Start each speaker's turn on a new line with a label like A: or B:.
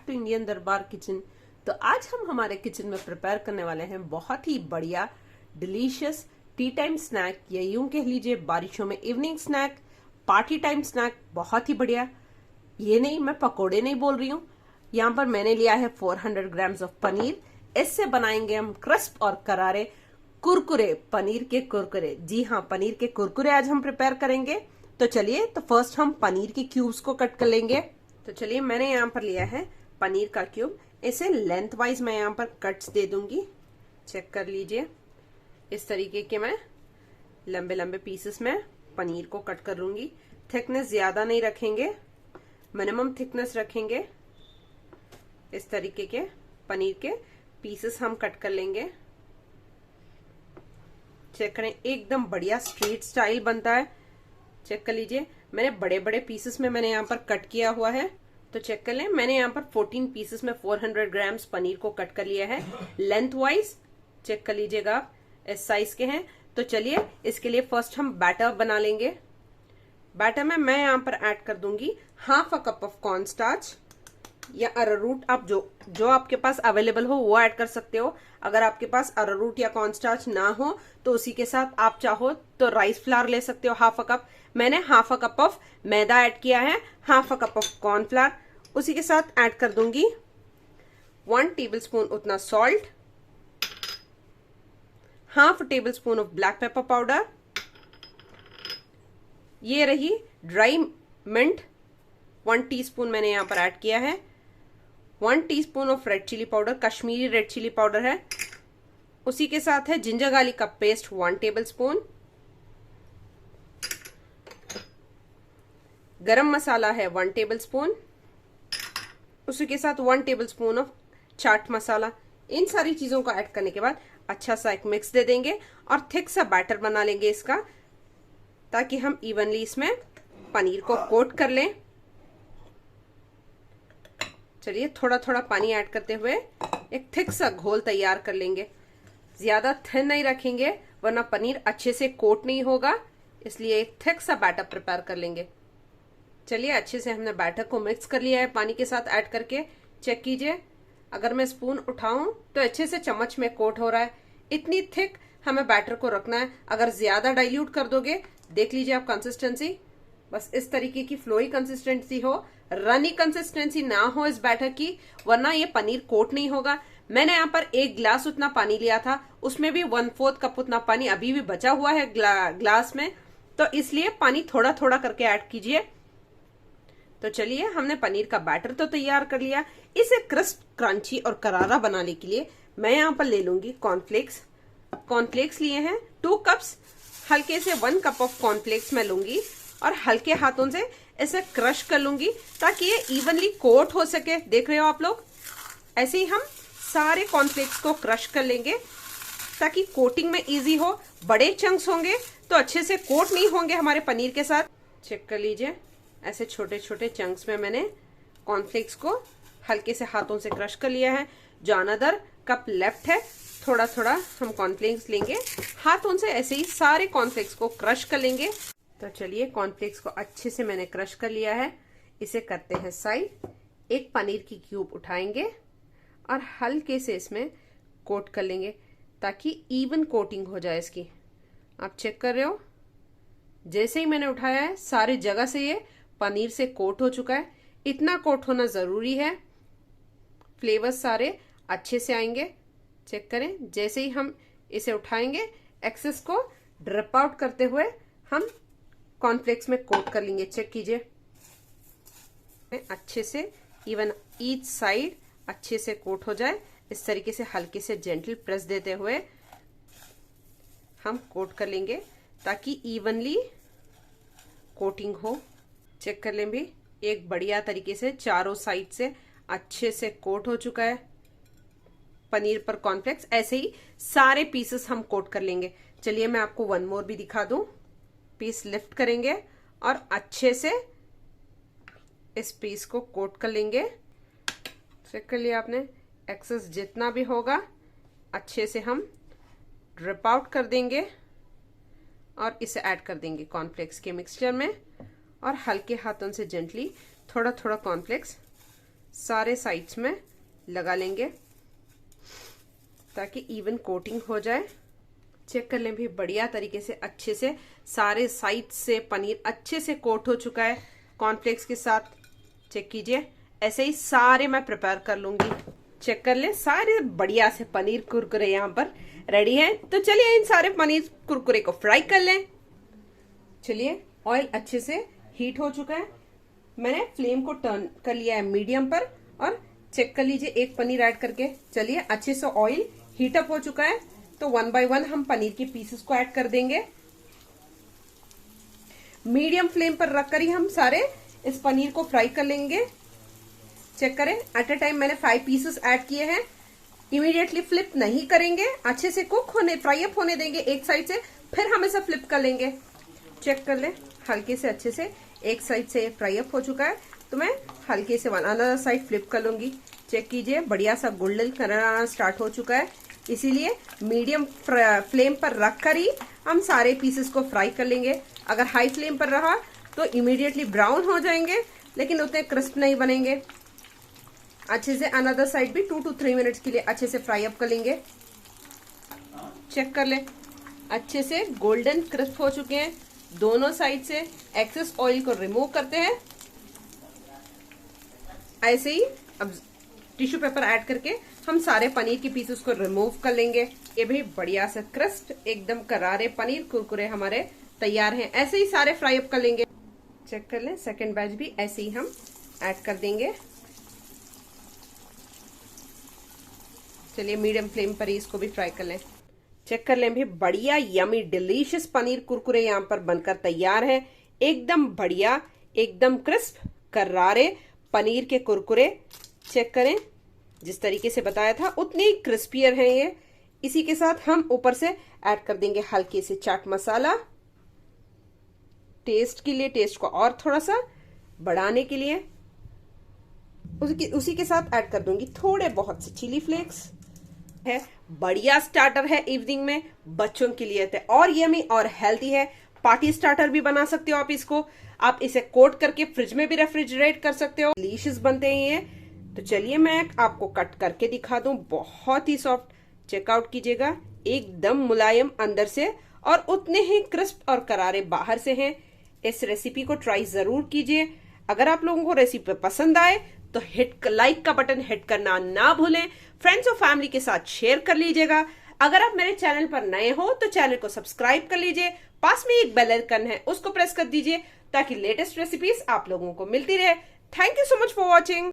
A: To Indian दरबार kitchen. तो आज हम हमारे किचन में प्रिपेयर करने वाले हैं बहुत ही बढ़िया डिलीशियस टी टाइम स्नैक, या यूं कह लीजिए बारिशों में evening snack, party time snack. बहुत ही बढ़िया। ये नहीं, मैं पकोड़े नहीं बोल रही हूँ। यहाँ पर मैंने लिया है 400 ग्राम्स ऑफ पनीर। इससे बनाएंगे हम क्रिस्प और करारे कुरकुरे, पनीर के कुरकुरे। जी हाँ, पनीर के कुरकुरे आज हम प्रिपेयर करेंगे। तो चलिए, तो फर्स्ट हम पनीर के क्यूब्स को कट कर लेंगे। तो चलिए, मैंने यहाँ पर लिया है पनीर का क्यूब। इसे लेंथ वाइज मैं यहाँ पर कट्स दे दूंगी। चेक कर लीजिए, इस तरीके के मैं लंबे लंबे पीसेस में पनीर को कट कर लूंगी। थिकनेस ज्यादा नहीं रखेंगे, मिनिमम थिकनेस रखेंगे। इस तरीके के पनीर के पीसेस हम कट कर लेंगे। चेक करें, एकदम बढ़िया स्ट्रीट स्टाइल बनता है। चेक कर लीजिए, मैंने बड़े बड़े पीसेस में मैंने यहाँ पर कट किया हुआ है। तो चेक कर लें, मैंने यहाँ पर 14 पीसेस में 400 ग्राम्स पनीर को कट कर लिया है लेंथ वाइज। चेक कर लीजिएगा, इस साइज के हैं। तो चलिए, इसके लिए फर्स्ट हम बैटर बना लेंगे। बैटर में मैं यहाँ पर ऐड कर दूंगी half a cup of corn starch या अरारूट। आप जो आपके पास अवेलेबल हो वो ऐड कर सकते हो। अगर आपके पास अरारूट या कॉर्न स्टार्च ना हो तो उसी के साथ आप चाहो तो राइस फ्लावर ले सकते हो हाफ अ कप। मैंने half a cup of maida add किया है, half a cup of cornflour. उसी के साथ ऐड कर दूंगी 1 टेबलस्पून उतना salt, half table spoon of black pepper powder. ये रही ड्राई मिंट, 1 टीस्पून मैंने यहाँ पर ऐड किया है। 1 teaspoon of red chilli powder, Kashmiri red chilli powder है। उसी के साथ है जिंजर गार्लिक का पेस्ट 1 टेबलस्पून। गरम मसाला है 1 टेबलस्पून। उसी के साथ 1 टेबलस्पून ऑफ चाट मसाला। इन सारी चीजों को ऐड करने के बाद अच्छा सा एक मिक्स दे देंगे और थिक सा बैटर बना लेंगे इसका, ताकि हम इवनली इसमें पनीर को कोट कर लें। चलिए, थोड़ा थोड़ा पानी ऐड करते हुए एक थिक सा घोल तैयार कर लेंगे। ज्यादा थिन नहीं रखेंगे वरना पनीर अच्छे से कोट नहीं होगा, इसलिए एक थिक सा बैटर प्रिपेयर कर लेंगे। चलिए, अच्छे से हमने बैटर को मिक्स कर लिया है पानी के साथ ऐड करके। चेक कीजिए, अगर मैं स्पून उठाऊं तो अच्छे से चम्मच में कोट हो रहा है। इतनी थिक हमें बैटर को रखना है। अगर ज्यादा डाइल्यूट कर दोगे, देख लीजिए आप कंसिस्टेंसी, बस इस तरीके की फ्लोई कंसिस्टेंसी हो, रनी कंसिस्टेंसी ना हो इस बैटर की, वरना ये पनीर कोट नहीं होगा। मैंने यहाँ पर 1 गिलास उतना पानी लिया था, उसमें भी 1/4 कप उतना पानी अभी भी बचा हुआ है ग्लास में। तो इसलिए पानी थोड़ा थोड़ा करके ऐड कीजिए। तो चलिए, हमने पनीर का बैटर तो तैयार कर लिया। इसे क्रिस्प, क्रंची और करारा बनाने के लिए मैं यहाँ पर ले लूंगी कॉर्नफ्लेक्स। कॉर्नफ्लेक्स लिए हैं 2 कप्स। हल्के से 1 कप ऑफ कॉर्नफ्लेक्स मैं लूंगी और हल्के हाथों से इसे क्रश कर लूंगी ताकि ये इवनली कोट हो सके। देख रहे हो आप लोग, ऐसे ही हम सारे कॉर्नफ्लेक्स को क्रश कर लेंगे ताकि कोटिंग में इजी हो। बड़े चंक्स होंगे तो अच्छे से कोट नहीं होंगे हमारे पनीर के साथ। चेक कर लीजिए, ऐसे छोटे छोटे चंक्स में मैंने कॉर्नफ्लेक्स को हल्के से हाथों से क्रश कर लिया है। जो अनदर कप लेफ्ट है, थोड़ा थोड़ा हम कॉर्नफ्लेक्स लेंगे, हाथों से ऐसे ही सारे कॉर्नफ्लेक्स को क्रश कर लेंगे। तो चलिए, कॉर्नफ्लेक्स को अच्छे से मैंने क्रश कर लिया है। इसे करते हैं साइड। एक पनीर की क्यूब उठाएंगे और हल्के से इसमें कोट कर लेंगे ताकि इवन कोटिंग हो जाए इसकी। आप चेक कर रहे हो, जैसे ही मैंने उठाया है सारी जगह से ये पनीर से कोट हो चुका है। इतना कोट होना जरूरी है, फ्लेवर्स सारे अच्छे से आएंगे। चेक करें, जैसे ही हम इसे उठाएंगे, एक्सेस को ड्रिप आउट करते हुए हम कॉर्नफ्लेक्स में कोट कर लेंगे। चेक कीजिए, अच्छे से इवन ईच साइड अच्छे से कोट हो जाए। इस तरीके से हल्के से जेंटल प्रेस देते हुए हम कोट कर लेंगे ताकि इवनली कोटिंग हो। चेक कर लें भी, एक बढ़िया तरीके से चारों साइड से अच्छे से कोट हो चुका है पनीर पर कॉर्नफ्लेक्स। ऐसे ही सारे पीसेस हम कोट कर लेंगे। चलिए, मैं आपको 1 मोर भी दिखा दूं। पीस लिफ्ट करेंगे और अच्छे से इस पीस को कोट कर लेंगे। चेक कर लिया आपने, एक्सेस जितना भी होगा अच्छे से हम ड्रिप आउट कर देंगे और इसे ऐड कर देंगे कॉर्नफ्लेक्स के मिक्सचर में और हल्के हाथों से जेंटली थोड़ा थोड़ा कॉर्नफ्लेक्स सारे साइड्स में लगा लेंगे ताकि इवन कोटिंग हो जाए। चेक कर लें भी बढ़िया तरीके से अच्छे से सारे साइड से पनीर अच्छे से कोट हो चुका है कॉर्नफ्लेक्स के साथ। चेक कीजिए, ऐसे ही सारे मैं प्रिपेयर कर लूंगी। चेक कर लें सारे बढ़िया से पनीर कुरकुरे यहाँ पर रेडी हैं। तो चलिए इन सारे पनीर कुरकुरे को फ्राई कर लें। चलिए ऑयल अच्छे से हीट हो चुका है, मैंने फ्लेम को टर्न कर लिया है मीडियम पर और चेक कर लीजिए एक पनीर ऐड करके। चलिए अच्छे से ऑयल हीट अप हो चुका है तो 1 बाय 1 हम पनीर के पीसेस को ऐड कर देंगे। मीडियम फ्लेम पर रखकर ही हम सारे इस पनीर को फ्राई कर लेंगे। चेक करें एट अ टाइम मैंने 5 पीसेस ऐड किए हैं। इमीडिएटली फ्लिप नहीं करेंगे, अच्छे से कुक होने फ्राई अप होने देंगे एक साइड से, फिर हम इसे फ्लिप कर लेंगे। चेक कर लें हल्के से अच्छे से एक साइड से फ्राई अप हो चुका है तो मैं हल्के से अनदर साइड फ्लिप कर लूंगी। चेक कीजिए बढ़िया सा गोल्डन कलर आना स्टार्ट हो चुका है, इसीलिए मीडियम फ्लेम पर रखकर ही हम सारे पीसेस को फ्राई कर लेंगे। अगर हाई फ्लेम पर रहा तो इमीडिएटली ब्राउन हो जाएंगे लेकिन उतने क्रिस्प नहीं बनेंगे। अच्छे से अनदर साइड भी 2 to 3 मिनट्स के लिए अच्छे से फ्राई अप कर लेंगे। चेक कर लें अच्छे से गोल्डन क्रिस्प हो चुके हैं दोनों साइड से। एक्सेस ऑयल को रिमूव करते हैं। ऐसे ही अब टिश्यू पेपर ऐड करके हम सारे पनीर के पीसेस को रिमूव कर लेंगे। ये भी बढ़िया से क्रिस्प एकदम करारे पनीर कुरकुरे हमारे तैयार हैं। ऐसे ही सारे फ्राई अप कर लेंगे। चेक कर लें सेकंड बैच भी ऐसे ही हम ऐड कर देंगे। चलिए मीडियम फ्लेम पर ही इसको भी फ्राई कर लें। चेक कर लें भी बढ़िया यमी डिलीशियस पनीर कुरकुरे यहाँ पर बनकर तैयार है। एकदम बढ़िया एकदम क्रिस्प करारे पनीर के कुरकुरे। चेक करें जिस तरीके से बताया था उतने ही क्रिस्पियर हैं ये। इसी के साथ हम ऊपर से ऐड कर देंगे हल्के से चाट मसाला टेस्ट के लिए, टेस्ट को और थोड़ा सा बढ़ाने के लिए। उसी के साथ ऐड कर दूंगी थोड़े बहुत से चिली फ्लेक्स। है बढ़िया स्टार्टर है इवनिंग में बच्चों के लिए और यमी और हेल्दी है। पार्टी स्टार्टर भी बना सकते हो आप इसको। आप इसे कोट करके फ्रिज में भी रेफ्रिजरेट कर सकते हो, डिलीशियस बनते हैं ये। तो चलिए मैं आपको कट करके दिखा दूं, बहुत ही सॉफ्ट। चेकआउट कीजिएगा एकदम मुलायम अंदर से और उतने ही क्रिस्प और करारे बाहर से हैं। इस रेसिपी को ट्राई जरूर कीजिए। अगर आप लोगों को रेसिपी पसंद आए तो लाइक का बटन हिट करना ना भूलें। फ्रेंड्स और फैमिली के साथ शेयर कर लीजिएगा। अगर आप मेरे चैनल पर नए हो तो चैनल को सब्सक्राइब कर लीजिए। पास में एक बेल आइकन है उसको प्रेस कर दीजिए ताकि लेटेस्ट रेसिपीज आप लोगों को मिलती रहे। Thank you so much for watching.